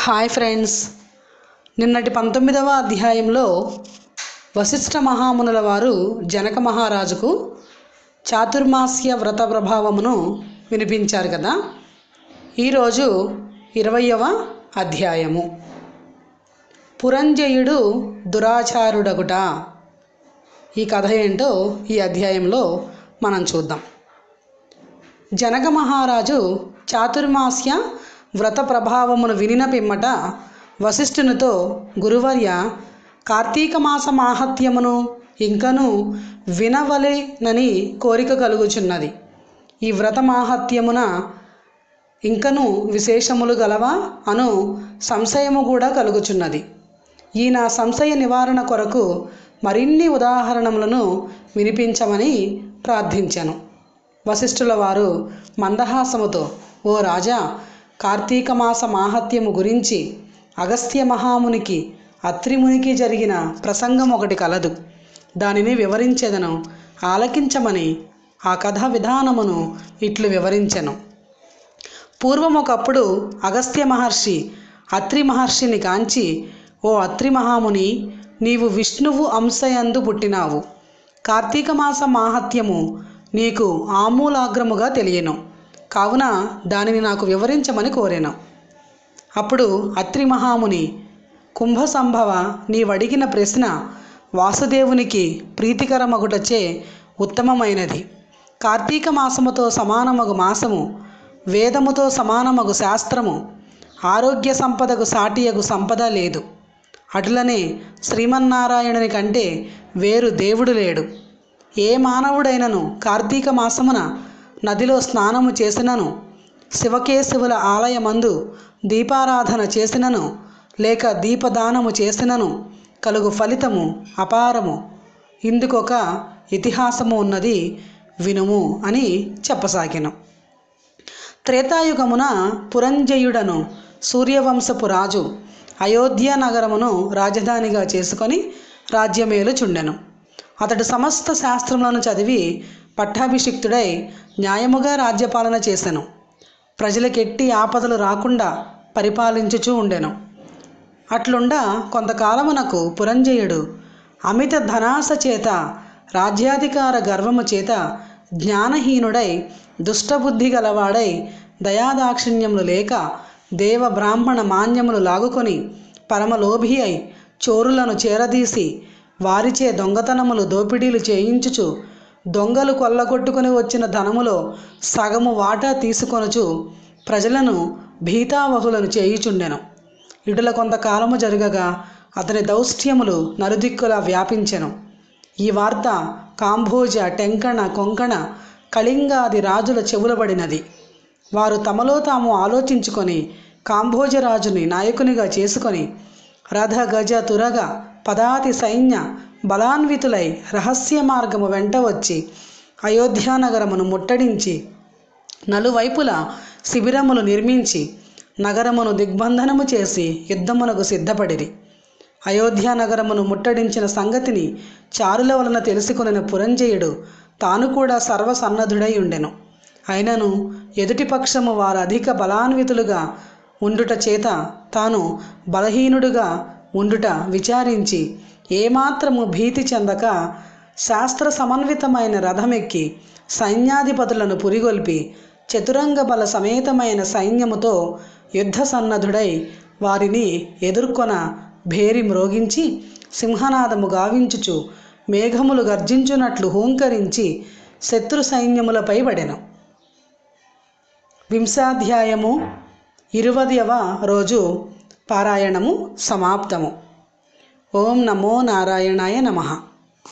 Hi friends, నిన్నటి 19వ అధ్యాయంలో వశిష్ఠ మహామునుల వారు జనక మహారాజుకు చాతుర్మాస్య వ్రత ప్రభావమును వినిపించారు కదా. ఈరోజు 20వ అధ్యాయము పురంజయుడు దురాచారుడగుట. ఈ కథ ఏంటో ఈ అధ్యాయంలో మనం చూద్దాం. జనక మహారాజు చాతుర్మాస్య వ్రత ప్రభావమును వినిన పిమ్మట వశిష్ఠునితో, గురువర్య, కార్తీక మాస మాహాత్మ్యమును ఇంకను వినవలెనని కోరిక కలుగుచున్నది. ఈ వ్రత మాహాత్మ్యమున ఇంకను విశేషములు గలవా అను సంశయము కూడా కలుగుచున్నది. ఈ నా సంశయ నివారణ కొరకు మరిన్ని ఉదాహరణములను వినిపించమని ప్రార్థించాను. వశిష్ఠుల వారు మందహాసముతో, ఓ రాజా, కార్తీక మాస మాహాత్మ్యము గురించి అగస్త్య మహామునికి అత్రిమునికి జరిగిన ప్రసంగం ఒకటి కలదు. దానిని వివరించెదను, ఆలకించమని ఆ కథా విధానమును ఇట్లు వివరించెను. పూర్వమొకప్పుడు అగస్త్య మహర్షి అత్రి మహర్షిని కాంచి, ఓ అత్రి మహాముని, నీవు విష్ణువు అంశయందు పుట్టినావు. కార్తీక మాస మాహాత్మ్యము నీకు ఆమూలాగ్రముగా తెలియను, కావున దానిని నాకు వివరించమని కోరాను. అప్పుడు అత్రి మహాముని, కుంభ సంభవ, నీవడిగిన ప్రశ్న వాసుదేవునికి ప్రీతికరమగుటచే ఉత్తమమైనది. కార్తీక మాసముతో సమానమగు మాసము, వేదముతో సమానమగు శాస్త్రము, ఆరోగ్య సంపదకు సాటియగు సంపద లేదు. అటులనే శ్రీమన్నారాయణుని కంటే వేరు దేవుడు లేడు. ఏ మానవుడైనను కార్తీక మాసమున నదిలో స్నానము చేసినను, శివకేశవుల ఆలయమందు దీపారాధన చేసినను, లేక దీపదానము చేసినను కలుగు ఫలితము అపారము. ఇందుకొక ఇతిహాసము ఉన్నది, వినుము అని చెప్పసాగిన. త్రేతాయుగమున పురంజయుడను సూర్యవంశపు రాజు అయోధ్య నగరమును రాజధానిగా చేసుకొని రాజ్యమేలుచుండెను. అతడు సమస్త శాస్త్రములను చదివి పట్టాభిషిక్తుడై న్యాయముగా రాజ్యపాలన చేసెను. ప్రజలకెట్టి ఆపదలు రాకుండా పరిపాలించుచూ ఉండెను. అట్లుండా కొంతకాలమునకు పురంజయుడు అమిత ధనాస చేత, రాజ్యాధికార గర్వము చేత జ్ఞానహీనుడై, దుష్టబుద్ధి గలవాడై, దయాదాక్షిణ్యములు లేక దేవ బ్రాహ్మణ మాన్యములు లాగుకొని పరమలోభి అయి చోరులను చేరదీసి వారిచే దొంగతనములు దోపిడీలు చేయించుచు, దొంగలు కొల్లగొట్టుకుని వచ్చిన ధనములో సగము వాటా తీసుకొనుచు ప్రజలను భీతావహులను చేయుచుండెను. ఇటుల కొంతకాలము జరగగా అతని దౌష్ట్యములు నలుదిక్కులా వ్యాపించెను. ఈ వార్త కాంభోజ, టెంకణ, కొంకణ, కళింగాది రాజుల చెవులబడినది. వారు తమలో తాము ఆలోచించుకొని కాంభోజరాజుని నాయకునిగా చేసుకొని రథ, గజ, తురగ, పదాతి సైన్య బలాన్వితులై రహస్య మార్గము వెంట వచ్చి అయోధ్యానగరమును ముట్టడించి నలువైపులా శిబిరములు నిర్మించి నగరమును దిగ్బంధనము చేసి యుద్ధమునకు సిద్ధపడిరి. అయోధ్యానగరమును ముట్టడించిన సంగతిని చారుల వలన తెలుసుకొనిన పురంజయుడు తాను కూడా సర్వసన్నద్ధుడై ఉండెను. అయినను ఎదుటి పక్షము వారు అధిక బలాన్వితులుగా ఉండుట చేత తాను బలహీనుడుగా ఉండుట విచారించి ఏమాత్రము భీతి చెందక శాస్త్ర సమన్వితమైన రథమెక్కి సైన్యాధిపతులను పురిగొల్పి చతురంగ బల సమేతమైన సైన్యముతో యుద్ధ సన్నద్ధుడై వారిని ఎదుర్కొన భేరి మ్రోగించి సింహనాదము గావించుచు మేఘములు గర్జించునట్లు హూంకరించి శత్రు సైన్యములపై పడెను. 20వ 20వ రోజు పారాయణము సమాప్తము. ఓం నమో నారాయణాయ నమః.